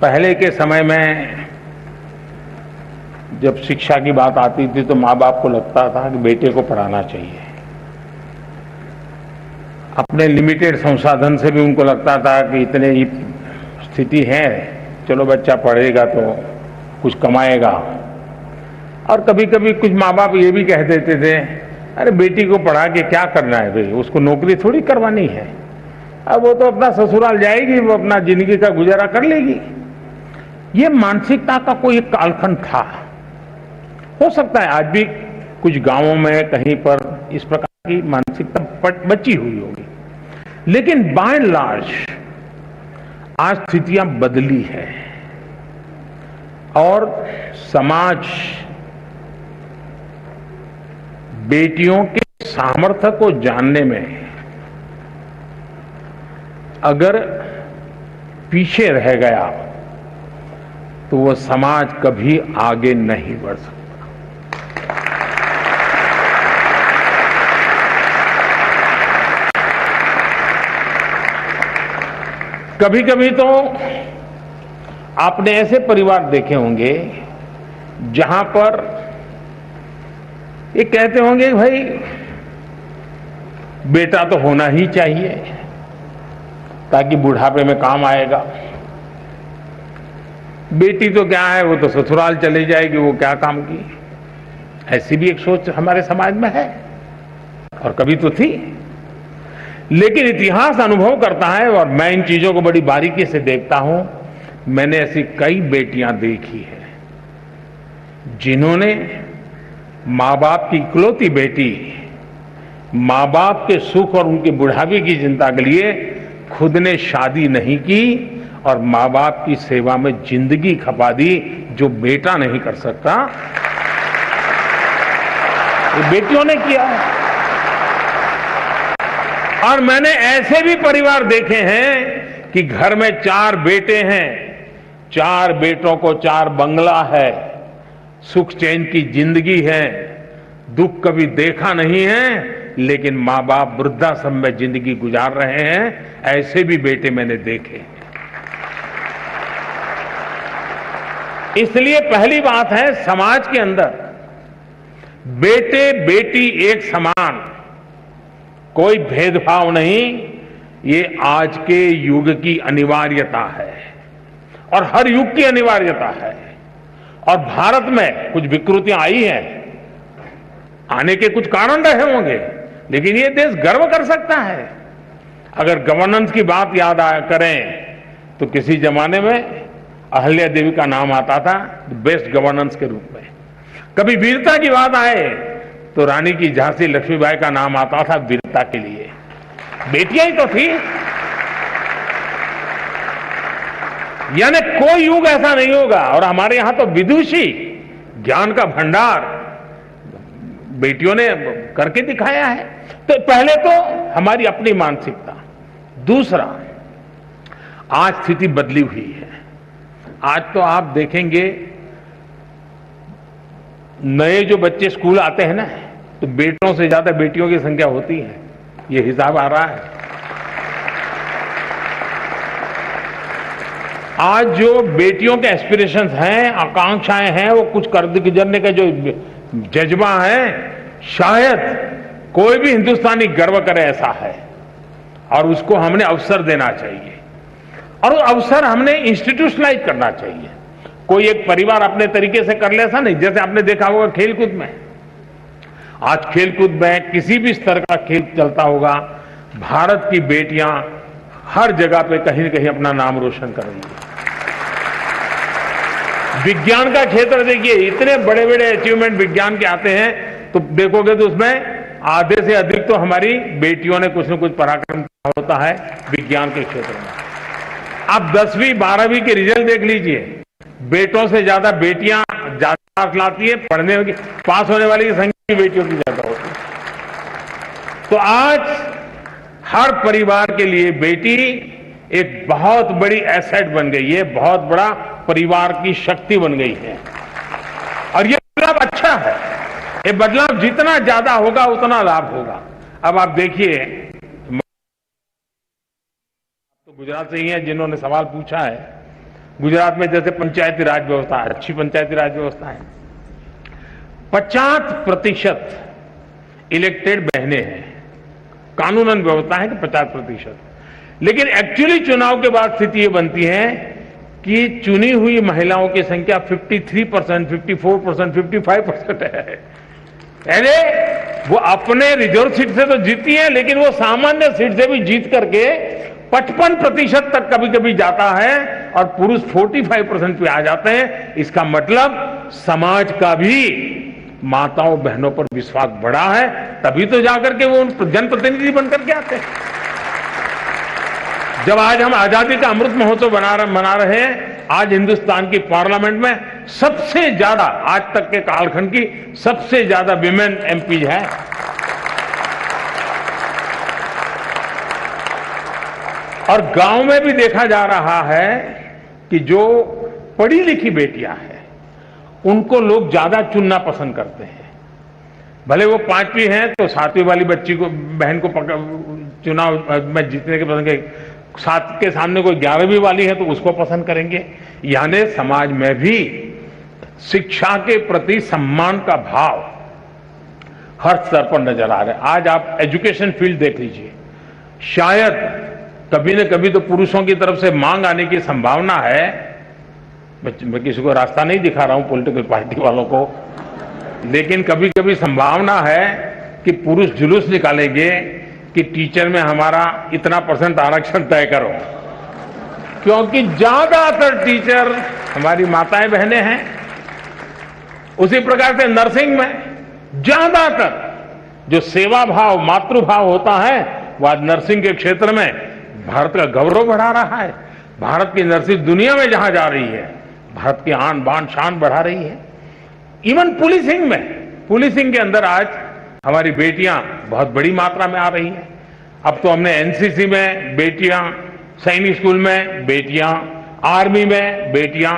पहले के समय में जब शिक्षा की बात आती थी तो माँ बाप को लगता था कि बेटे को पढ़ाना चाहिए। अपने लिमिटेड संसाधन से भी उनको लगता था कि इतने ही स्थिति है, चलो बच्चा पढ़ेगा तो कुछ कमाएगा। और कभी कभी कुछ माँ बाप ये भी कह देते थे, अरे बेटी को पढ़ा के क्या करना है भाई, उसको नौकरी थोड़ी करवानी है, अब वो तो अपना ससुराल जाएगी, वो अपना जिंदगी का गुजारा कर लेगी। ये मानसिकता का कोई एक कालखंड था। हो सकता है आज भी कुछ गांवों में कहीं पर इस प्रकार की मानसिकता बची हुई होगी, लेकिन बाय एंड लार्ज आज स्थितियां बदली है और समाज बेटियों के सामर्थ्य को जानने में अगर पीछे रह गया तो वो समाज कभी आगे नहीं बढ़ सकता। कभी कभी तो आपने ऐसे परिवार देखे होंगे जहां पर ये कहते होंगे भाई बेटा तो होना ही चाहिए ताकि बुढ़ापे में काम आएगा, बेटी तो क्या है, वो तो ससुराल चली जाएगी, वो क्या काम की। ऐसी भी एक सोच हमारे समाज में है और कभी तो थी। लेकिन इतिहास अनुभव करता है और मैं इन चीजों को बड़ी बारीकी से देखता हूं। मैंने ऐसी कई बेटियां देखी है जिन्होंने मां बाप की इकलौती बेटी, मां बाप के सुख और उनके बुढ़ापे की चिंता के लिए खुद ने शादी नहीं की और मां बाप की सेवा में जिंदगी खपा दी, जो बेटा नहीं कर सकता, ये बेटियों ने किया है। और मैंने ऐसे भी परिवार देखे हैं कि घर में 4 बेटे हैं, 4 बेटों को 4 बंगला है, सुख चैन की जिंदगी है, दुख कभी देखा नहीं है, लेकिन मां बाप वृद्धाश्रम में जिंदगी गुजार रहे हैं। ऐसे भी बेटे मैंने देखे। इसलिए पहली बात है, समाज के अंदर बेटे बेटी एक समान, कोई भेदभाव नहीं, ये आज के युग की अनिवार्यता है और हर युग की अनिवार्यता है। और भारत में कुछ विकृतियां आई हैं, आने के कुछ कारण रहे होंगे, लेकिन ये देश गर्व कर सकता है। अगर गवर्नेंस की बात याद करें तो किसी जमाने में अहल्या देवी का नाम आता था बेस्ट गवर्नेंस के रूप में। कभी वीरता की बात आए तो रानी की झांसी लक्ष्मीबाई का नाम आता था वीरता के लिए। बेटियां ही तो थी। यानी कोई युग ऐसा नहीं होगा। और हमारे यहां तो विदुषी, ज्ञान का भंडार बेटियों ने करके दिखाया है। तो पहले तो हमारी अपनी मानसिकता, दूसरा आज स्थिति बदली हुई है। आज तो आप देखेंगे नए जो बच्चे स्कूल आते हैं ना, तो बेटों से ज्यादा बेटियों की संख्या होती है, ये हिसाब आ रहा है। आज जो बेटियों के एस्पिरेशंस हैं, आकांक्षाएं हैं, वो कुछ कर गुजरने का जो जज्बा है, शायद कोई भी हिंदुस्तानी गर्व करे ऐसा है। और उसको हमने अवसर देना चाहिए और अवसर हमने इंस्टीट्यूशनलाइज करना चाहिए। कोई एक परिवार अपने तरीके से कर ले ऐसा नहीं। जैसे आपने देखा होगा खेलकूद में, आज खेलकूद में किसी भी स्तर का खेल चलता होगा, भारत की बेटियां हर जगह पे कहीं न कहीं अपना नाम रोशन कर रही है। विज्ञान का क्षेत्र देखिए, इतने बड़े बड़े अचीवमेंट विज्ञान के आते हैं, तो देखोगे तो उसमें आधे से अधिक तो हमारी बेटियों ने कुछ न कुछ पराक्रम किया होता है विज्ञान के क्षेत्र में। आप 10वीं 12वीं के रिजल्ट देख लीजिए, बेटों से ज्यादा बेटियां ज्यादा मार्क्स लाती है, पढ़ने की पास होने वाली की संख्या बेटियों की ज्यादा होती है। तो आज हर परिवार के लिए बेटी एक बहुत बड़ी एसेट बन गई है, बहुत बड़ा परिवार की शक्ति बन गई है। और ये बदलाव अच्छा है। ये बदलाव जितना ज्यादा होगा उतना लाभ होगा। अब आप देखिए, तो गुजरात से ही हैं जिन्होंने सवाल पूछा है, गुजरात में जैसे पंचायती राज व्यवस्था, अच्छी पंचायती राज व्यवस्था है, 50% इलेक्टेड बहनें हैं, कानूनन व्यवस्था है कि 50%, लेकिन एक्चुअली चुनाव के बाद स्थिति ये बनती है कि चुनी हुई महिलाओं की संख्या 53%, 54%, 55% है। अरे वो अपने रिजर्व सीट से तो जीती है, लेकिन वो सामान्य सीट से भी जीत करके 55% तक कभी कभी जाता है और पुरुष 45% पे आ जाते हैं। इसका मतलब समाज का भी माताओं बहनों पर विश्वास बढ़ा है, तभी तो जाकर के वो जनप्रतिनिधि बनकर के आते हैं। जब आज हम आजादी का अमृत महोत्सव मना रहे हैं, आज हिंदुस्तान की पार्लियामेंट में सबसे ज्यादा, आज तक के कालखंड की सबसे ज्यादा विमेन एमपी है। और गांव में भी देखा जा रहा है कि जो पढ़ी लिखी बेटियां हैं उनको लोग ज्यादा चुनना पसंद करते हैं। भले वो 5वीं हैं तो 7वीं वाली बच्ची को, बहन को चुनाव में जीतने के पसंद, 7 के सामने कोई 11वीं वाली है तो उसको पसंद करेंगे। यानी समाज में भी शिक्षा के प्रति सम्मान का भाव हर स्तर पर नजर आ रहा है। आज आप एजुकेशन फील्ड देख लीजिए, शायद कभी न कभी तो पुरुषों की तरफ से मांग आने की संभावना है। मैं किसी को रास्ता नहीं दिखा रहा हूं, पॉलिटिकल पार्टी वालों को, लेकिन कभी कभी संभावना है कि पुरुष जुलूस निकालेंगे कि टीचर में हमारा इतना % आरक्षण तय करो, क्योंकि ज्यादातर टीचर हमारी माताएं बहनें हैं। उसी प्रकार से नर्सिंग में ज्यादातर जो सेवा भाव, मातृभाव होता है, वह आज नर्सिंग के क्षेत्र में भारत का गौरव बढ़ा रहा है। भारत की नर्सिंग दुनिया में जहां जा रही है, भारत की आन बान शान बढ़ा रही है। इवन पुलिसिंग में, पुलिसिंग के अंदर आज हमारी बेटियां बहुत बड़ी मात्रा में आ रही हैं। अब तो हमने एनसीसी में बेटियां, सैनिक स्कूल में बेटियां, आर्मी में बेटियां,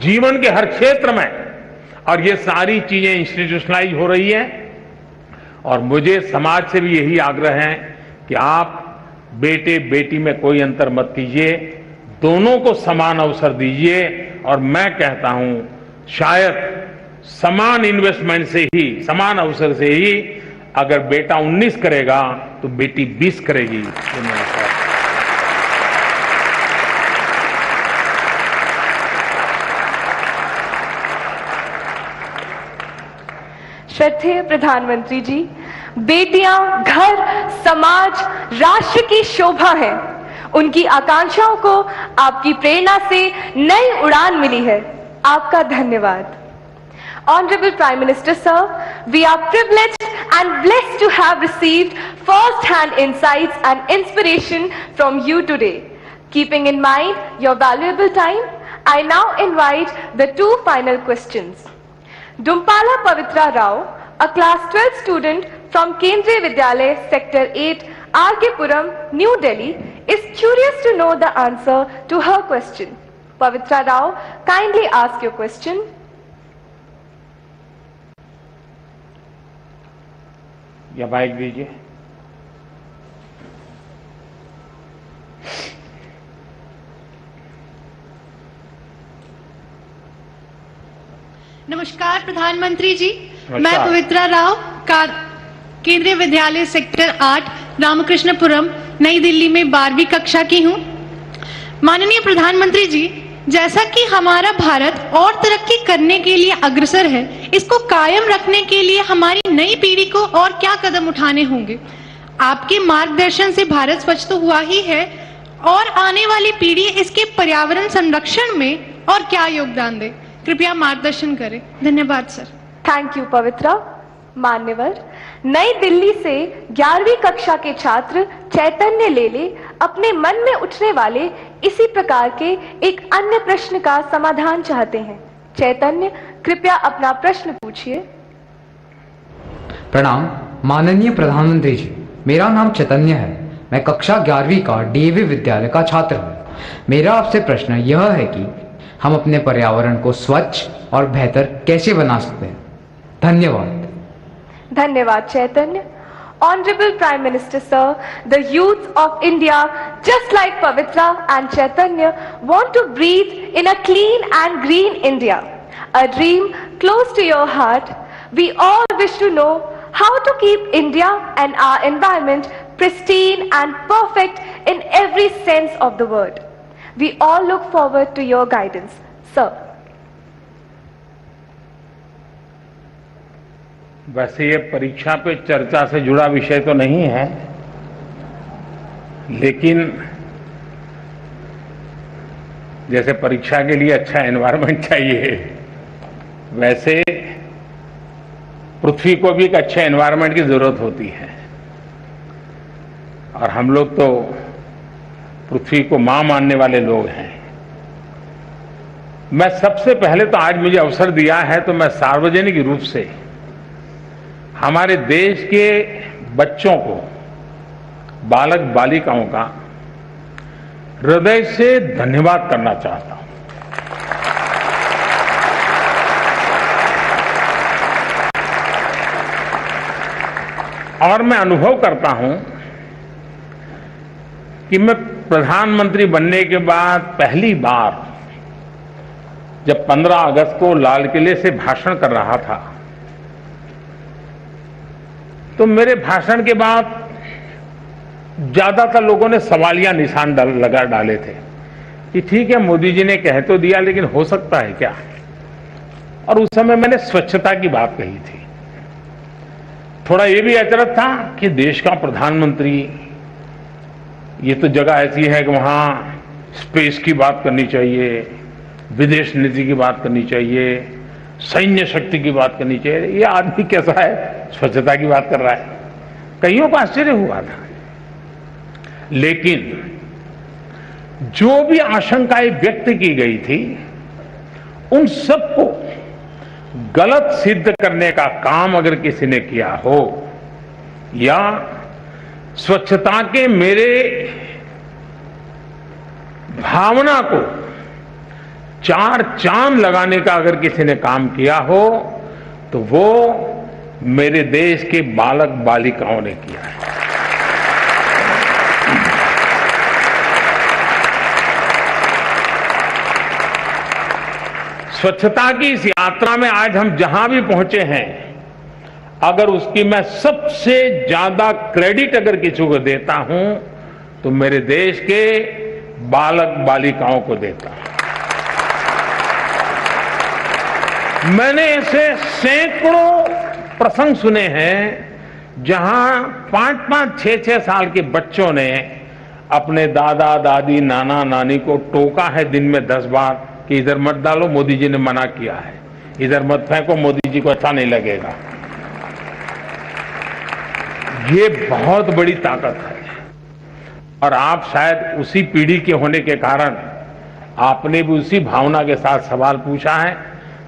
जीवन के हर क्षेत्र में, और ये सारी चीजें इंस्टीट्यूशनलाइज हो रही है। और मुझे समाज से भी यही आग्रह है कि आप बेटे बेटी में कोई अंतर मत कीजिए, दोनों को समान अवसर दीजिए। और मैं कहता हूं शायद समान इन्वेस्टमेंट से ही, समान अवसर से ही अगर बेटा 19 करेगा तो बेटी 20 करेगी। श्रद्धेय प्रधानमंत्री जी, बेटियां घर, समाज, राष्ट्र की शोभा है। उनकी आकांक्षाओं को आपकी प्रेरणा से नई उड़ान मिली है। आपका धन्यवाद। Honorable Prime Minister Sir, we are privileged and blessed to have received first-hand insights and inspiration from you today. Keeping in mind your valuable time, I now invite the 2 final questions. Dumpala Pavitra Rao, a class 12 student from Kendriya Vidyalaya Sector 8, R.K. Puram, New Delhi, is curious to know the answer to her question. Pavitra Rao, kindly ask your question. या mic दीजिए। नमस्कार प्रधानमंत्री जी, मैं पवित्रा राव केंद्रीय विद्यालय sector 8 Ramakrishnapuram नई दिल्ली में 12वीं कक्षा की हूँ। माननीय प्रधानमंत्री जी, जैसा कि हमारा भारत और तरक्की करने के लिए अग्रसर है, इसको कायम रखने के लिए हमारी नई पीढ़ी को और क्या कदम उठाने होंगे? आपके मार्गदर्शन से भारत स्वच्छ तो हुआ ही है, और आने वाली पीढ़ी इसके पर्यावरण संरक्षण में और क्या योगदान दे? कृपया मार्गदर्शन करें। धन्यवाद सर। थैंक यू पवित्रा। मान्यवर, नई दिल्ली से 11वीं कक्षा के छात्र चैतन्य लेले अपने मन में उठने वाले इसी प्रकार के एक अन्य प्रश्न का समाधान चाहते हैं। चैतन्य, कृपया अपना प्रश्न पूछिए। प्रणाम माननीय प्रधानमंत्री जी, मेरा नाम चैतन्य है। मैं कक्षा 11वीं का डीएवी विद्यालय का छात्र हूँ। मेरा आपसे प्रश्न यह है कि हम अपने पर्यावरण को स्वच्छ और बेहतर कैसे बना सकते हैं? धन्यवाद। धन्यवाद चैतन्य। Honorable Prime Minister Sir, the youth of India, just like Pavitra and Chaitanya, want to breathe in a clean and green India, a dream close to your heart. We all wish to know how to keep India and our environment pristine and perfect in every sense of the word. We all look forward to your guidance, sir. वैसे ये परीक्षा पे चर्चा से जुड़ा विषय तो नहीं है, लेकिन जैसे परीक्षा के लिए अच्छा एनवायरनमेंट चाहिए, वैसे पृथ्वी को भी एक अच्छे एनवायरनमेंट की जरूरत होती है। और हम लोग तो पृथ्वी को मां मानने वाले लोग हैं। मैं सबसे पहले तो आज मुझे अवसर दिया है तो मैं सार्वजनिक रूप से हमारे देश के बच्चों को, बालक बालिकाओं का हृदय से धन्यवाद करना चाहता हूं। और मैं अनुभव करता हूं कि मैं प्रधानमंत्री बनने के बाद पहली बार जब 15 अगस्त को लाल किले से भाषण कर रहा था, तो मेरे भाषण के बाद ज्यादातर लोगों ने सवालिया निशान लगा डाले थे कि ठीक है, मोदी जी ने कह तो दिया, लेकिन हो सकता है क्या। और उस समय मैंने स्वच्छता की बात कही थी। थोड़ा ये भी अचरज था कि देश का प्रधानमंत्री, ये तो जगह ऐसी है कि वहां स्पेस की बात करनी चाहिए, विदेश नीति की बात करनी चाहिए, सैन्य शक्ति की बात करनी चाहिए। ये आदमी कैसा है, स्वच्छता की बात कर रहा है। कईयों को आश्चर्य हुआ था। लेकिन जो भी आशंकाएं व्यक्त की गई थी, उन सबको गलत सिद्ध करने का काम अगर किसी ने किया हो, या स्वच्छता के मेरे भावना को चार चांद लगाने का अगर किसी ने काम किया हो, तो वो मेरे देश के बालक बालिकाओं ने किया है। स्वच्छता की इस यात्रा में आज हम जहां भी पहुंचे हैं, अगर उसकी मैं सबसे ज्यादा क्रेडिट अगर किसी को देता हूं, तो मेरे देश के बालक बालिकाओं को देता हूं। मैंने ऐसे सैकड़ों प्रसंग सुने हैं जहां 5-5, 6-6 साल के बच्चों ने अपने दादा दादी, नाना नानी को टोका है दिन में 10 बार कि इधर मत डालो, मोदी जी ने मना किया है, इधर मत फेंको, मोदी जी को अच्छा नहीं लगेगा। ये बहुत बड़ी ताकत है। और आप शायद उसी पीढ़ी के होने के कारण आपने भी उसी भावना के साथ सवाल पूछा है।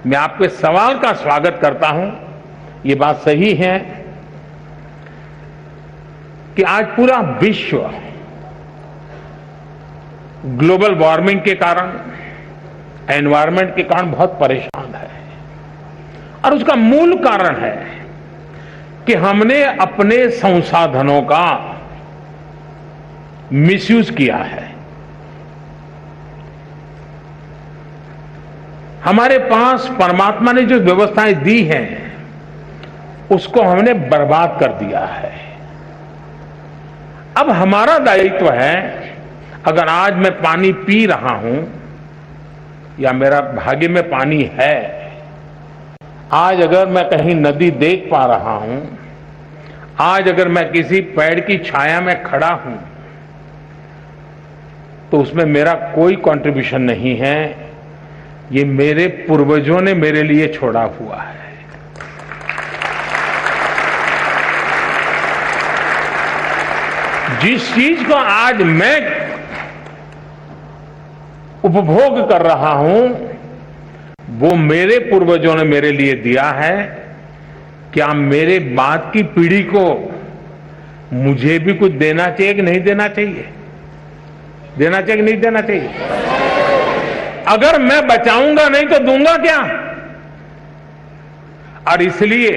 मैं आपके सवाल का स्वागत करता हूं। ये बात सही है कि आज पूरा विश्व ग्लोबल वार्मिंग के कारण, एनवायरनमेंट के कारण बहुत परेशान है। और उसका मूल कारण है कि हमने अपने संसाधनों का मिसयूज किया है। हमारे पास परमात्मा ने जो व्यवस्थाएं दी हैं, उसको हमने बर्बाद कर दिया है। अब हमारा दायित्व है, अगर आज मैं पानी पी रहा हूं या मेरा भाग्य में पानी है, आज अगर मैं कहीं नदी देख पा रहा हूं, आज अगर मैं किसी पेड़ की छाया में खड़ा हूं, तो उसमें मेरा कोई कंट्रीब्यूशन नहीं है। ये मेरे पूर्वजों ने मेरे लिए छोड़ा हुआ है। जिस चीज को आज मैं उपभोग कर रहा हूं, वो मेरे पूर्वजों ने मेरे लिए दिया है। क्या मेरे बाद की पीढ़ी को मुझे भी कुछ देना चाहिए कि नहीं देना चाहिए? देना चाहिए कि नहीं देना चाहिए? अगर मैं बचाऊंगा नहीं तो दूंगा क्या? और इसलिए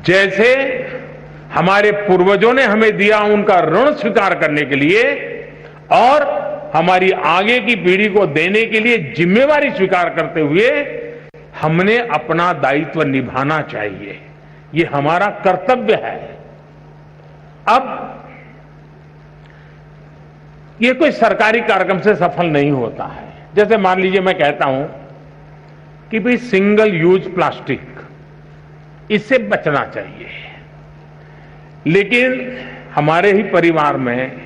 जैसे हमारे पूर्वजों ने हमें दिया, उनका ऋण स्वीकार करने के लिए और हमारी आगे की पीढ़ी को देने के लिए जिम्मेवारी स्वीकार करते हुए हमने अपना दायित्व निभाना चाहिए। ये हमारा कर्तव्य है। अब ये कोई सरकारी कार्यक्रम से सफल नहीं होता है। जैसे मान लीजिए मैं कहता हूं कि भाई सिंगल यूज प्लास्टिक, इससे बचना चाहिए, लेकिन हमारे ही परिवार में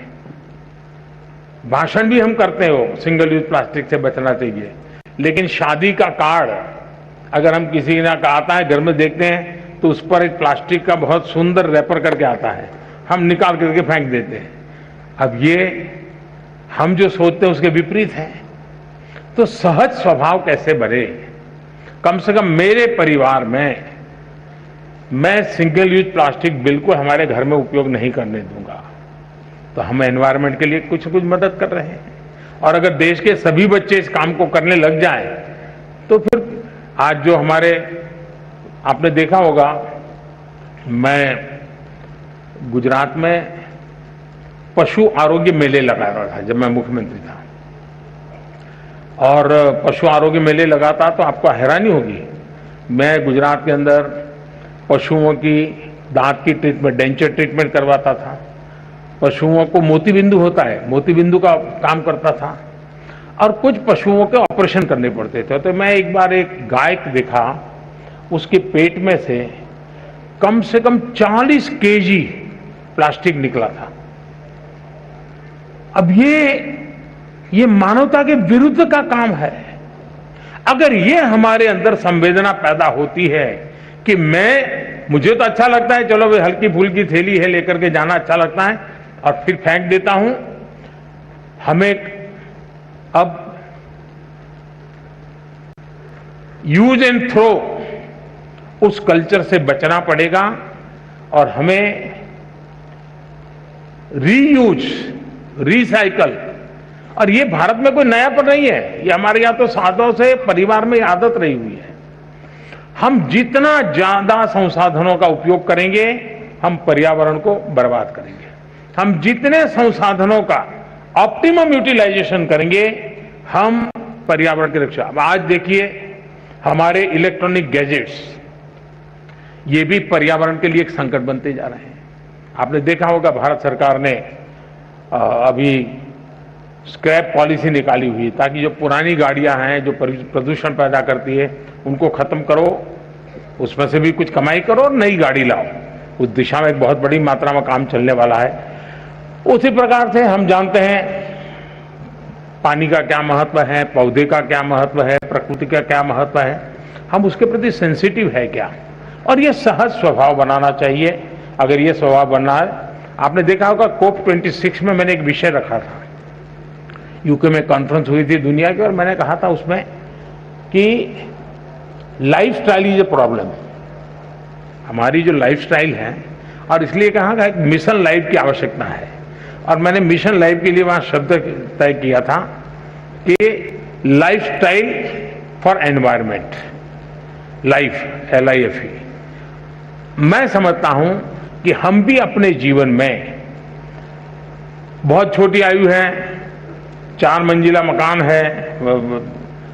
भाषण भी हम करते हो सिंगल यूज प्लास्टिक से बचना चाहिए, लेकिन शादी का कार्ड अगर हम किसी ने का आता है घर में देखते हैं तो उस पर एक प्लास्टिक का बहुत सुंदर रैपर करके आता है, हम निकाल करके फेंक देते हैं। अब ये हम जो सोचते हैं उसके विपरीत है। तो सहज स्वभाव कैसे बने? कम से कम मेरे परिवार में मैं सिंगल यूज प्लास्टिक बिल्कुल हमारे घर में उपयोग नहीं करने दूंगा। तो हम एनवायरनमेंट के लिए कुछ न कुछ मदद कर रहे हैं, और अगर देश के सभी बच्चे इस काम को करने लग जाएं तो फिर आज जो हमारे, आपने देखा होगा, मैं गुजरात में पशु आरोग्य मेले लगा रहा था जब मैं मुख्यमंत्री था, और पशु आरोग्य मेले लगाता तो आपको हैरानी होगी, मैं गुजरात के अंदर पशुओं की दांत की ट्रीटमेंट, डेंचर ट्रीटमेंट करवाता था, पशुओं को मोतीबिंदु होता है, मोतीबिंदु का काम करता था, और कुछ पशुओं के ऑपरेशन करने पड़ते थे। तो मैं एक बार एक गाय देखा, उसके पेट में से कम 40 केजी प्लास्टिक निकला था। अब ये मानवता के विरुद्ध का काम है। अगर ये हमारे अंदर संवेदना पैदा होती है कि मुझे तो अच्छा लगता है, चलो भाई हल्की फुल्की थैली है लेकर के जाना अच्छा लगता है और फिर फेंक देता हूं, हमें अब यूज एंड थ्रो उस कल्चर से बचना पड़ेगा, और हमें रीयूज, रिसाइकल, और ये भारत में कोई नयापन नहीं है, ये हमारे यहां तो सालों से परिवार में आदत रही हुई है। हम जितना ज्यादा संसाधनों का उपयोग करेंगे हम पर्यावरण को बर्बाद करेंगे। हम जितने संसाधनों का ऑप्टिमम यूटिलाइजेशन करेंगे हम पर्यावरण की रक्षा। अब आज देखिए हमारे इलेक्ट्रॉनिक गैजेट्स, ये भी पर्यावरण के लिए एक संकट बनते जा रहे हैं। आपने देखा होगा भारत सरकार ने अभी स्क्रैप पॉलिसी निकाली हुई, ताकि जो पुरानी गाड़ियां हैं जो प्रदूषण पैदा करती है उनको खत्म करो, उसमें से भी कुछ कमाई करो और नई गाड़ी लाओ। उस दिशा में एक बहुत बड़ी मात्रा में काम चलने वाला है। उसी प्रकार से हम जानते हैं पानी का क्या महत्व है, पौधे का क्या महत्व है, प्रकृति का क्या महत्व है, हम उसके प्रति सेंसिटिव है क्या, और ये सहज स्वभाव बनाना चाहिए। अगर ये स्वभाव बनना है, आपने देखा होगा COP26 में मैंने एक विषय रखा था, यूके में कॉन्फ्रेंस हुई थी दुनिया की, और मैंने कहा था उसमें कि लाइफस्टाइल इज ए प्रॉब्लम, हमारी जो लाइफस्टाइल है, और इसलिए कहा कि एक मिशन लाइफ की आवश्यकता है। और मैंने मिशन लाइफ के लिए वहां शब्द तय किया था कि lifestyle for environment, life, LIFE। मैं समझता हूं कि हम भी अपने जीवन में, बहुत छोटी आयु है, 4 मंजिला मकान है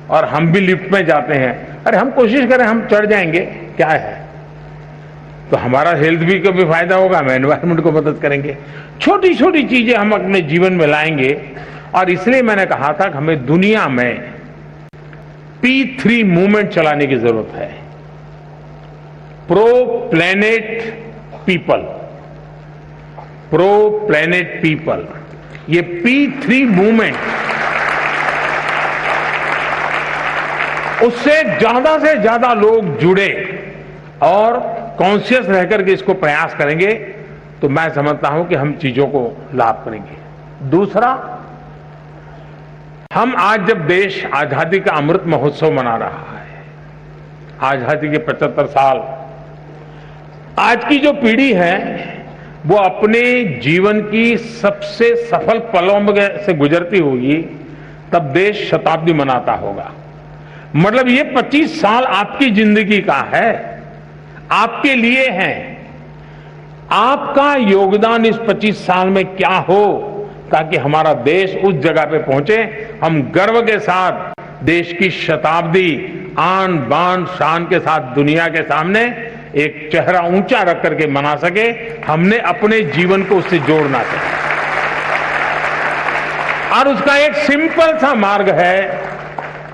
और हम भी लिफ्ट में जाते हैं, अरे हम कोशिश करें हम चढ़ जाएंगे, क्या है, तो हमारा हेल्थ भी को भी फायदा होगा, हम एनवायरनमेंट को मदद करेंगे। छोटी छोटी चीजें हम अपने जीवन में लाएंगे, और इसलिए मैंने कहा था कि हमें दुनिया में P3 मूवमेंट चलाने की जरूरत है, pro planet people, pro planet people. ये P3 मूवमेंट, उससे से ज्यादा लोग जुड़े और कॉन्शियस रहकर के इसको प्रयास करेंगे तो मैं समझता हूं कि हम चीजों को लाभ करेंगे। दूसरा, हम आज जब देश आजादी का अमृत महोत्सव मना रहा है, आजादी के 75 साल, आज की जो पीढ़ी है वो अपने जीवन की सबसे सफल पलों से गुजरती होगी, तब देश शताब्दी मनाता होगा। मतलब ये 25 साल आपकी जिंदगी का है, आपके लिए हैं। आपका योगदान इस 25 साल में क्या हो ताकि हमारा देश उस जगह पे पहुंचे, हम गर्व के साथ देश की शताब्दी आन बान शान के साथ दुनिया के सामने एक चेहरा ऊंचा रख करके मना सके, हमने अपने जीवन को उससे जोड़ना चाहिए। और उसका एक सिंपल सा मार्ग है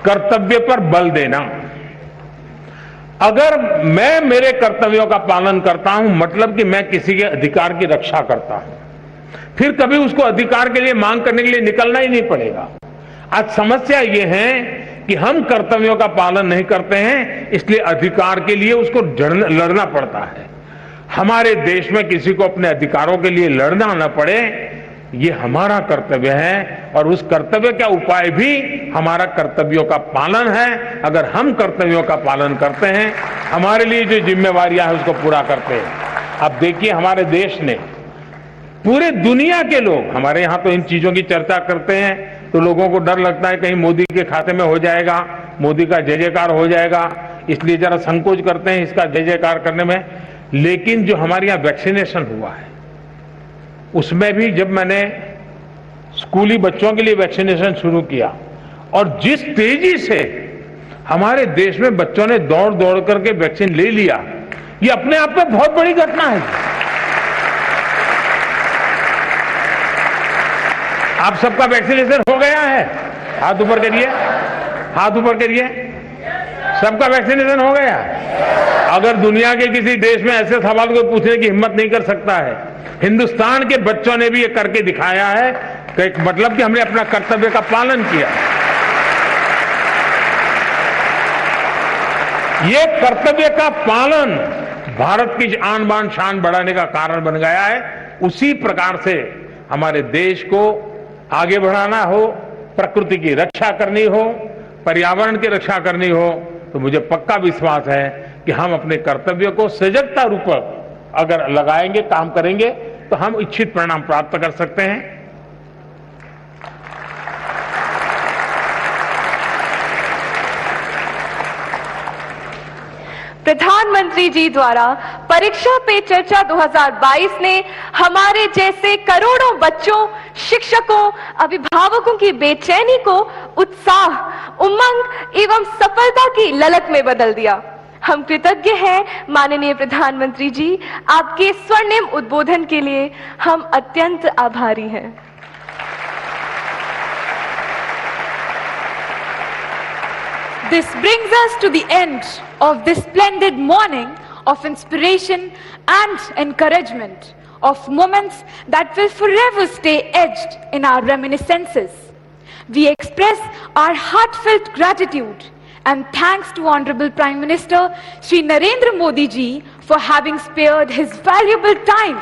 कर्तव्य पर बल देना। अगर मैं मेरे कर्तव्यों का पालन करता हूं, मतलब कि मैं किसी के अधिकार की रक्षा करता हूं, फिर कभी उसको अधिकार के लिए मांग करने के लिए निकलना ही नहीं पड़ेगा। आज समस्या ये है कि हम कर्तव्यों का पालन नहीं करते हैं, इसलिए अधिकार के लिए उसको लड़ना पड़ता है। हमारे देश में किसी को अपने अधिकारों के लिए लड़ना न पड़े, ये हमारा कर्तव्य है और उस कर्तव्य का उपाय भी हमारा कर्तव्यों का पालन है। अगर हम कर्तव्यों का पालन करते हैं, हमारे लिए जो जिम्मेवारियां हैं उसको पूरा करते हैं। अब देखिए, हमारे देश ने, पूरे दुनिया के लोग, हमारे यहां तो इन चीजों की चर्चा करते हैं तो लोगों को डर लगता है कहीं मोदी के खाते में हो जाएगा, मोदी का जय जयकार हो जाएगा, इसलिए जरा संकोच करते हैं इसका जय जयकार करने में। लेकिन जो हमारे यहां वैक्सीनेशन हुआ है, उसमें भी जब मैंने स्कूली बच्चों के लिए वैक्सीनेशन शुरू किया और जिस तेजी से हमारे देश में बच्चों ने दौड़ दौड़ करके वैक्सीन ले लिया, ये अपने आप में बहुत बड़ी घटना है। आप सबका वैक्सीनेशन हो गया है? हाथ ऊपर करिए, हाथ ऊपर करिए। सबका वैक्सीनेशन हो गया? अगर दुनिया के किसी देश में ऐसे सवाल को पूछने की हिम्मत नहीं कर सकता है, हिंदुस्तान के बच्चों ने भी ये करके दिखाया है कि मतलब कि हमने अपना कर्तव्य का पालन किया। ये कर्तव्य का पालन भारत की आन बान शान बढ़ाने का कारण बन गया है। उसी प्रकार से हमारे देश को आगे बढ़ाना हो, प्रकृति की रक्षा करनी हो, पर्यावरण की रक्षा करनी हो, तो मुझे पक्का विश्वास है कि हम अपने कर्तव्य को सजगता रूप अगर लगाएंगे, काम करेंगे, तो हम इच्छित परिणाम प्राप्त कर सकते हैं। प्रधानमंत्री जी द्वारा परीक्षा पे चर्चा 2022 ने हमारे जैसे करोड़ों बच्चों, शिक्षकों, अभिभावकों की बेचैनी को उत्साह, उमंग एवं सफलता की ललक में बदल दिया। हम कृतज्ञ हैं माननीय प्रधानमंत्री जी, आपके स्वर्णिम उद्बोधन के लिए हम अत्यंत आभारी हैं। This brings us to the end of this splendid morning of inspiration and encouragement, of moments that will forever stay etched in our reminiscences. We express our heartfelt gratitude and thanks to Honorable Prime Minister Shri Narendra Modi ji for having spared his valuable time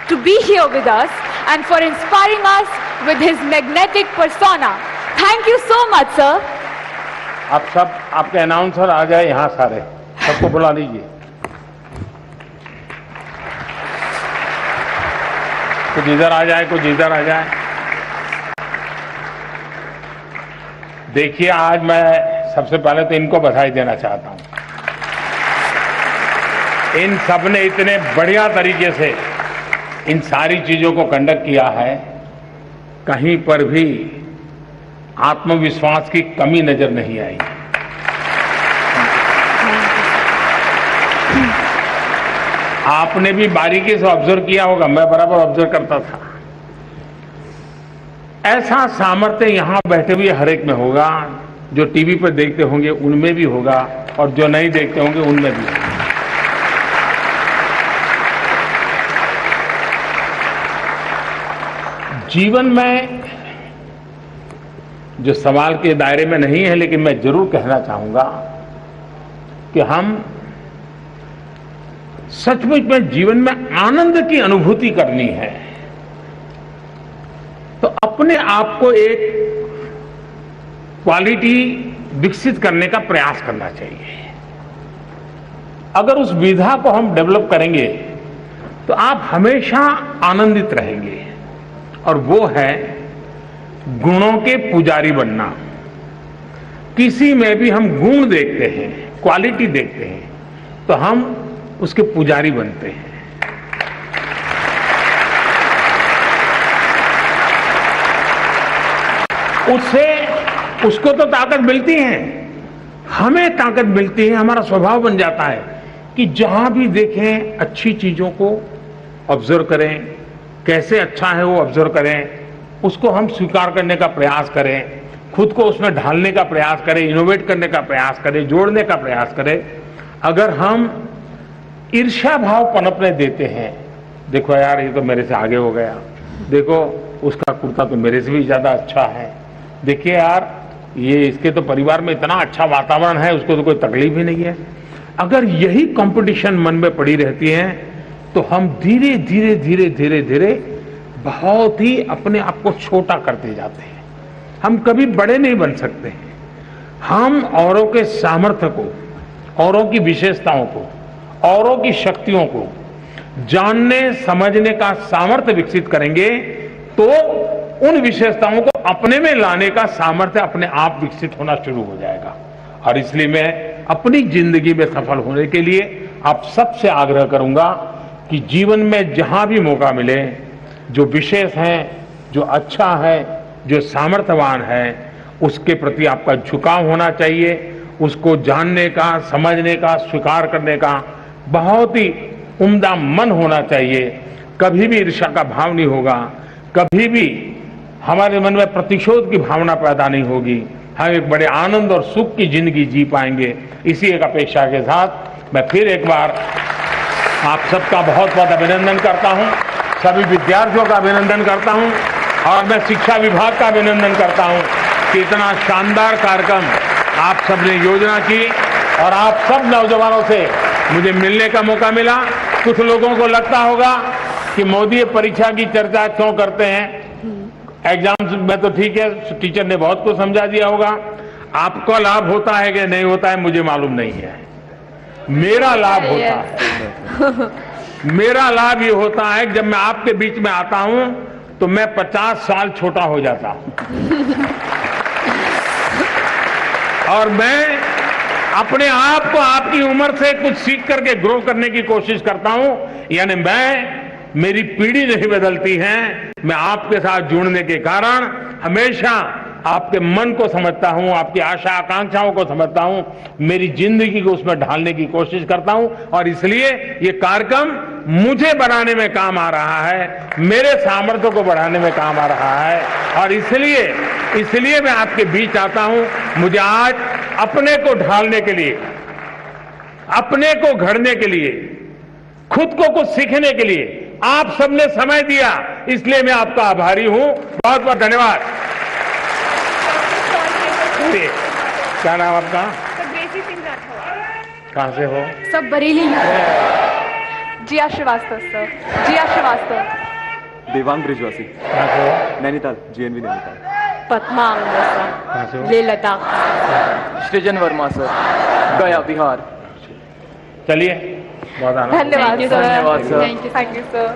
to be here with us and for inspiring us with his magnetic persona. Thank you so much, sir. आप सब, आपके announcer आ जाए यहां, सारे सबको बुला लीजिए। कुछ इधर आ जाए, कुछ इधर आ जाए। देखिए, आज मैं सबसे पहले तो इनको बधाई देना चाहता हूं। इन सब ने इतने बढ़िया तरीके से इन सारी चीजों को कंडक्ट किया है, कहीं पर भी आत्मविश्वास की कमी नजर नहीं आई। आपने भी बारीकी से ऑब्जर्व किया होगा, मैं बराबर ऑब्जर्व करता था। ऐसा सामर्थ्य यहां बैठे हुए हर एक में होगा, जो टीवी पर देखते होंगे उनमें भी होगा और जो नहीं देखते होंगे उनमें भी होगा। जीवन में जो सवाल के दायरे में नहीं है, लेकिन मैं जरूर कहना चाहूंगा कि हम सचमुच में जीवन में आनंद की अनुभूति करनी है तो अपने आप को एक क्वालिटी विकसित करने का प्रयास करना चाहिए। अगर उस विधा को हम डेवलप करेंगे तो आप हमेशा आनंदित रहेंगे, और वो है गुणों के पुजारी बनना। किसी में भी हम गुण देखते हैं, क्वालिटी देखते हैं, तो हम उसके पुजारी बनते हैं। उससे उसको तो ताकत मिलती है, हमें ताकत मिलती है, हमारा स्वभाव बन जाता है कि जहां भी देखें अच्छी चीजों को ऑब्जर्व करें, कैसे अच्छा है वो ऑब्जर्व करें, उसको हम स्वीकार करने का प्रयास करें, खुद को उसमें ढालने का प्रयास करें, इनोवेट करने का प्रयास करें, जोड़ने का प्रयास करें। अगर हम ईर्ष्या भाव पनपने देते हैं, देखो यार ये तो मेरे से आगे हो गया, देखो उसका कुर्ता तो मेरे से भी ज्यादा अच्छा है, देखिए यार ये इसके तो परिवार में इतना अच्छा वातावरण है, उसको तो कोई तकलीफ ही नहीं है। अगर यही कंपटीशन मन में पड़ी रहती है तो हम धीरे धीरे धीरे धीरे धीरे बहुत ही अपने आप को छोटा करते जाते हैं, हम कभी बड़े नहीं बन सकते। हम औरों के सामर्थ्य को, औरों की विशेषताओं को, औरों की शक्तियों को जानने समझने का सामर्थ्य विकसित करेंगे तो उन विशेषताओं को अपने में लाने का सामर्थ्य अपने आप विकसित होना शुरू हो जाएगा। और इसलिए मैं अपनी जिंदगी में सफल होने के लिए आप सबसे आग्रह करूंगा कि जीवन में जहां भी मौका मिले, जो विशेष है, जो अच्छा है, जो सामर्थ्यवान है, उसके प्रति आपका झुकाव होना चाहिए, उसको जानने का, समझने का, स्वीकार करने का बहुत ही उम्दा मन होना चाहिए। कभी भी ईर्ष्या का भाव नहीं होगा, कभी भी हमारे मन में प्रतिशोध की भावना पैदा नहीं होगी, हम एक बड़े आनंद और सुख की जिंदगी जी पाएंगे। इसी एक अपेक्षा के साथ मैं फिर एक बार आप सबका बहुत बहुत अभिनंदन करता हूं, सभी विद्यार्थियों का अभिनंदन करता हूं और मैं शिक्षा विभाग का अभिनंदन करता हूं कि इतना शानदार कार्यक्रम आप सबने योजना की और आप सब नौजवानों से मुझे मिलने का मौका मिला। कुछ लोगों को लगता होगा कि मोदी परीक्षा की चर्चा क्यों करते हैं, एग्जाम्स में तो ठीक है, टीचर ने बहुत कुछ समझा दिया होगा, आपका लाभ होता है कि नहीं होता है मुझे मालूम नहीं है, मेरा लाभ होता है। मेरा लाभ ये होता है कि जब मैं आपके बीच में आता हूं तो मैं 50 साल छोटा हो जाता हूं और मैं अपने आप को आपकी उम्र से कुछ सीख करके ग्रो करने की कोशिश करता हूं। यानी मेरी पीढ़ी नहीं बदलती है, मैं आपके साथ जुड़ने के कारण हमेशा आपके मन को समझता हूं, आपकी आशा आकांक्षाओं को समझता हूं, मेरी जिंदगी को उसमें ढालने की कोशिश करता हूं और इसलिए ये कार्यक्रम मुझे बनाने में काम आ रहा है, मेरे सामर्थ्य को बढ़ाने में काम आ रहा है और इसलिए मैं आपके बीच आता हूं। मुझे आज अपने को ढालने के लिए, अपने को घड़ने के लिए, खुद को कुछ सीखने के लिए आप सबने समय दिया, इसलिए मैं आपका आभारी हूं। बहुत बहुत धन्यवाद। क्या नाम आपका? ग्रेसी सिंह राठौर। कहां से हो? सब बरेली। जिया श्रीवास्तव सर। जिया श्रीवास्तव। देवांग ब्रिजवासी। कहां से हो? नैनीताल, जीएनवी नैनीताल। पद्मा कहां से हो? ले लद्दाख। सृजन वर्मा सर, गया बिहार। चलिए, बहुत आनंद। धन्यवाद सर। धन्यवाद sir. Thank you sir.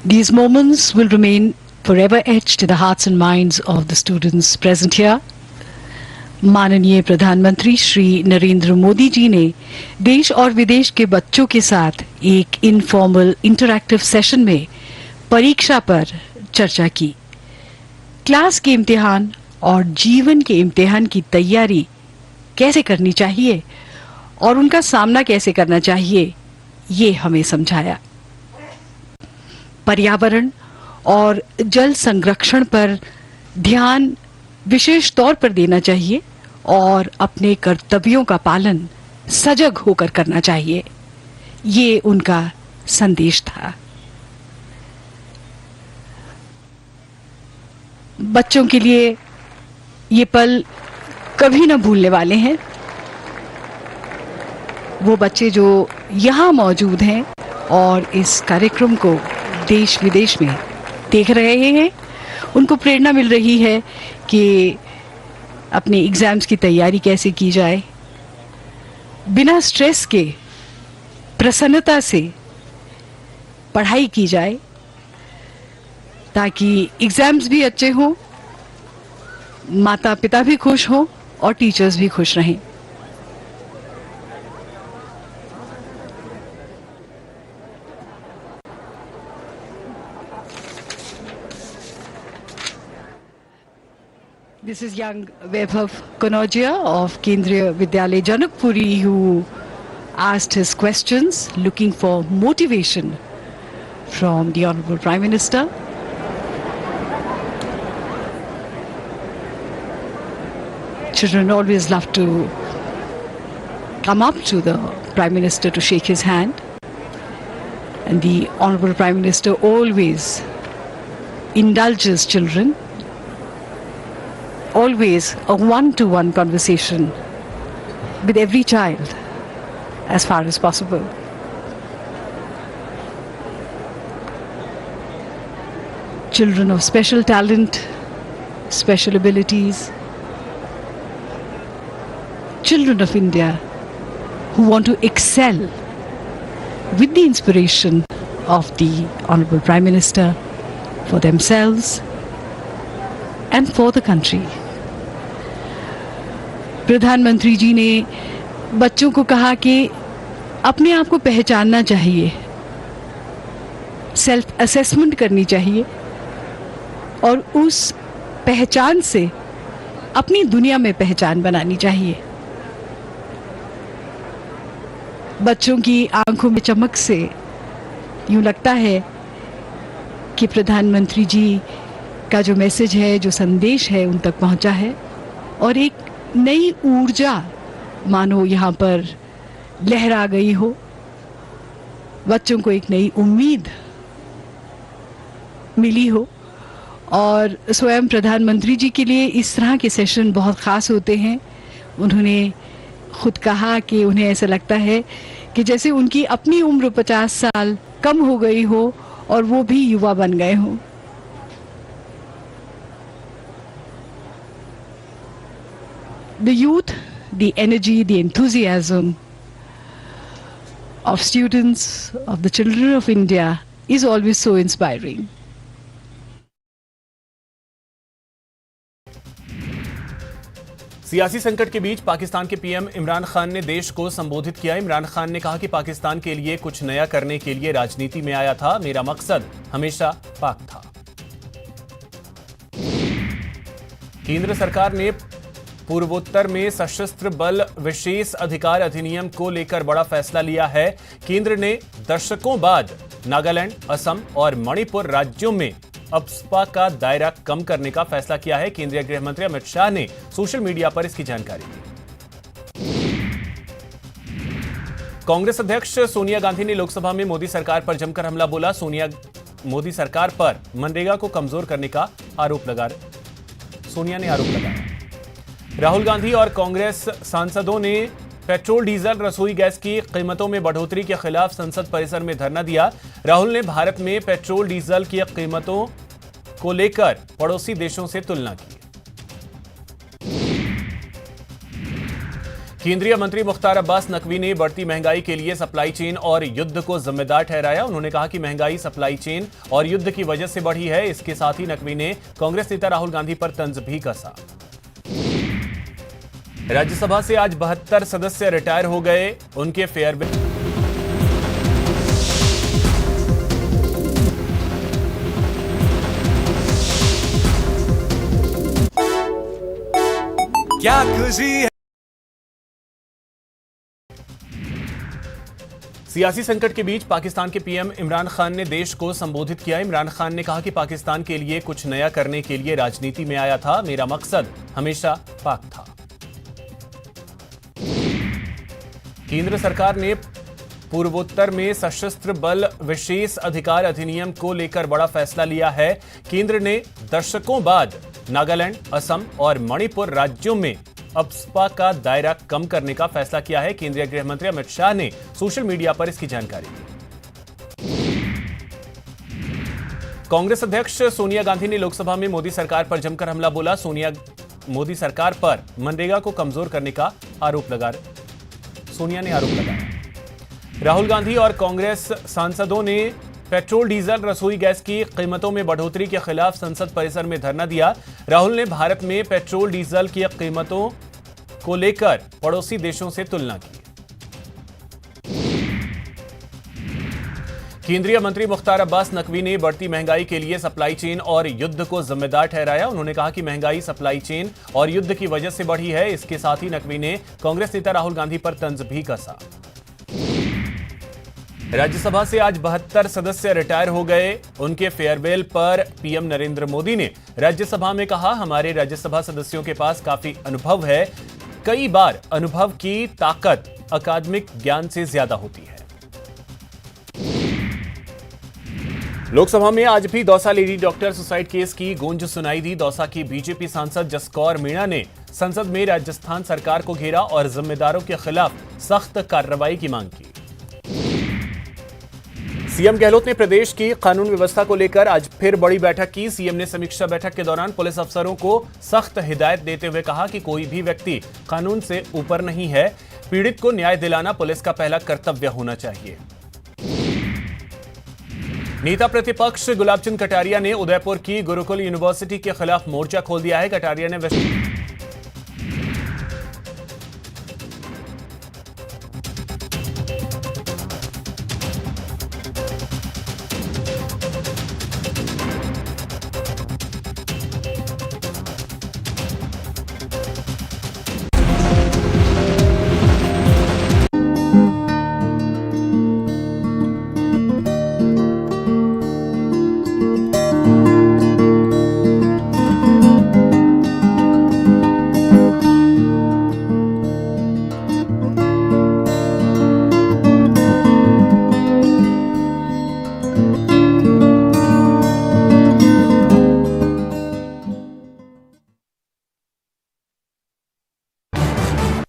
These moments will remain forever etched in the hearts and minds of the students present here. माननीय प्रधानमंत्री श्री नरेंद्र मोदी जी ने देश और विदेश के बच्चों के साथ एक इनफॉर्मल इंटरैक्टिव सेशन में परीक्षा पर चर्चा की। क्लास के इम्तिहान और जीवन के इम्तिहान की तैयारी कैसे करनी चाहिए और उनका सामना कैसे करना चाहिए, ये हमें समझाया। पर्यावरण और जल संरक्षण पर ध्यान विशेष तौर पर देना चाहिए और अपने कर्तव्यों का पालन सजग होकर करना चाहिए, ये उनका संदेश था। बच्चों के लिए ये पल कभी न भूलने वाले हैं। वो बच्चे जो यहाँ मौजूद हैं और इस कार्यक्रम को देश विदेश में देख रहे हैं, उनको प्रेरणा मिल रही है कि अपने एग्जाम्स की तैयारी कैसे की जाए, बिना स्ट्रेस के प्रसन्नता से पढ़ाई की जाए ताकि एग्जाम्स भी अच्छे हों, माता पिता भी खुश हों और टीचर्स भी खुश रहें। This is young Vaibhav Kanojia of Kendriya Vidyalaya Janakpuri who asked his questions looking for motivation from the Honorable Prime Minister. Children always love to come up to the Prime Minister to shake his hand, and the Honorable Prime Minister always indulges children, always a one-to-one conversation with every child as far as possible. Children of special talent, special abilities, children of India who want to excel with the inspiration of the Honorable Prime Minister for themselves and for the country. प्रधानमंत्री जी ने बच्चों को कहा कि अपने आप को पहचानना चाहिए, सेल्फ असेसमेंट करनी चाहिए और उस पहचान से अपनी दुनिया में पहचान बनानी चाहिए। बच्चों की आंखों में चमक से यूं लगता है कि प्रधानमंत्री जी का जो मैसेज है, जो संदेश है, उन तक पहुंचा है और एक नई ऊर्जा मानो यहाँ पर लहरा गई हो। बच्चों को एक नई उम्मीद मिली हो और स्वयं प्रधानमंत्री जी के लिए इस तरह के सेशन बहुत ख़ास होते हैं। उन्होंने खुद कहा कि उन्हें ऐसा लगता है कि जैसे उनकी अपनी उम्र 50 साल कम हो गई हो और वो भी युवा बन गए हों। The youth, the energy, the enthusiasm of students, of the children of India is always so inspiring. सियासी संकट के बीच पाकिस्तान के पीएम इमरान खान ने देश को संबोधित किया। इमरान खान ने कहा कि पाकिस्तान के लिए कुछ नया करने के लिए राजनीति में आया था, मेरा मकसद हमेशा पाक था। केंद्र सरकार ने पूर्वोत्तर में सशस्त्र बल विशेष अधिकार अधिनियम को लेकर बड़ा फैसला लिया है। केंद्र ने दशकों बाद नागालैंड, असम और मणिपुर राज्यों में अफस्पा का दायरा कम करने का फैसला किया है। केंद्रीय गृह मंत्री अमित शाह ने सोशल मीडिया पर इसकी जानकारी दी। कांग्रेस अध्यक्ष सोनिया गांधी ने लोकसभा में मोदी सरकार पर जमकर हमला बोला। सोनिया मोदी सरकार पर मनरेगा को कमजोर करने का आरोप सोनिया ने आरोप लगाया। राहुल गांधी और कांग्रेस सांसदों ने पेट्रोल, डीजल, रसोई गैस की कीमतों में बढ़ोतरी के खिलाफ संसद परिसर में धरना दिया। राहुल ने भारत में पेट्रोल, डीजल की कीमतों को लेकर पड़ोसी देशों से तुलना की। केंद्रीय मंत्री मुख्तार अब्बास नकवी ने बढ़ती महंगाई के लिए सप्लाई चेन और युद्ध को जिम्मेदार ठहराया। उन्होंने कहा कि महंगाई सप्लाई चेन और युद्ध की वजह से बढ़ी है। इसके साथ ही नकवी ने कांग्रेस नेता राहुल गांधी पर तंज भी कसा। राज्यसभा से आज 72 सदस्य रिटायर हो गए। उनके फेयरवेल क्या खुशी है। सियासी संकट के बीच पाकिस्तान के पीएम इमरान खान ने देश को संबोधित किया। इमरान खान ने कहा कि पाकिस्तान के लिए कुछ नया करने के लिए राजनीति में आया था, मेरा मकसद हमेशा पाक था। केंद्र सरकार ने पूर्वोत्तर में सशस्त्र बल विशेष अधिकार अधिनियम को लेकर बड़ा फैसला लिया है। केंद्र ने दशकों बाद नागालैंड, असम और मणिपुर राज्यों में अफस्पा का दायरा कम करने का फैसला किया है। केंद्रीय गृह मंत्री अमित शाह ने सोशल मीडिया पर इसकी जानकारी दी। कांग्रेस अध्यक्ष सोनिया गांधी ने लोकसभा में मोदी सरकार पर जमकर हमला बोला। सोनिया मोदी सरकार पर मनरेगा को कमजोर करने का सोनिया ने आरोप लगाया। राहुल गांधी और कांग्रेस सांसदों ने पेट्रोल, डीजल, रसोई गैस की कीमतों में बढ़ोतरी के खिलाफ संसद परिसर में धरना दिया। राहुल ने भारत में पेट्रोल, डीजल की कीमतों को लेकर पड़ोसी देशों से तुलना की। केंद्रीय मंत्री मुख्तार अब्बास नकवी ने बढ़ती महंगाई के लिए सप्लाई चेन और युद्ध को जिम्मेदार ठहराया। उन्होंने कहा कि महंगाई सप्लाई चेन और युद्ध की वजह से बढ़ी है। इसके साथ ही नकवी ने कांग्रेस नेता राहुल गांधी पर तंज भी कसा। राज्यसभा से आज 72 सदस्य रिटायर हो गए। उनके फेयरवेल पर पीएम नरेंद्र मोदी ने राज्यसभा में कहा, हमारे राज्यसभा सदस्यों के पास काफी अनुभव है। कई बार अनुभव की ताकत अकादमिक ज्ञान से ज्यादा होती है। लोकसभा में आज भी Dausa lady doctor suicide case की गूंज सुनाई दी। दौसा की बीजेपी सांसद जसकौर मीणा ने संसद में राजस्थान सरकार को घेरा और जिम्मेदारों के खिलाफ सख्त कार्रवाई की मांग की। सीएम गहलोत ने प्रदेश की कानून व्यवस्था को लेकर आज फिर बड़ी बैठक की। सीएम ने समीक्षा बैठक के दौरान पुलिस अफसरों को सख्त हिदायत देते हुए कहा कि कोई भी व्यक्ति कानून से ऊपर नहीं है। पीड़ित को न्याय दिलाना पुलिस का पहला कर्तव्य होना चाहिए। नेता प्रतिपक्ष गुलाब चंद कटारिया ने उदयपुर की गुरुकुल यूनिवर्सिटी के खिलाफ मोर्चा खोल दिया है। कटारिया ने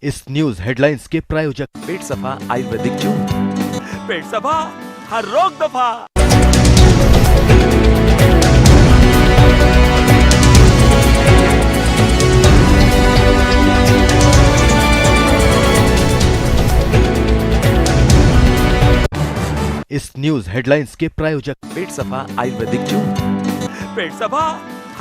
इस न्यूज हेडलाइंस के प्रायोजक पेट सफा आयुर्वेदिक जूस, पेट सफा हर रोग दफा। इस न्यूज हेडलाइंस के प्रायोजक पेट सफा आयुर्वेदिक जूस, पेट सफा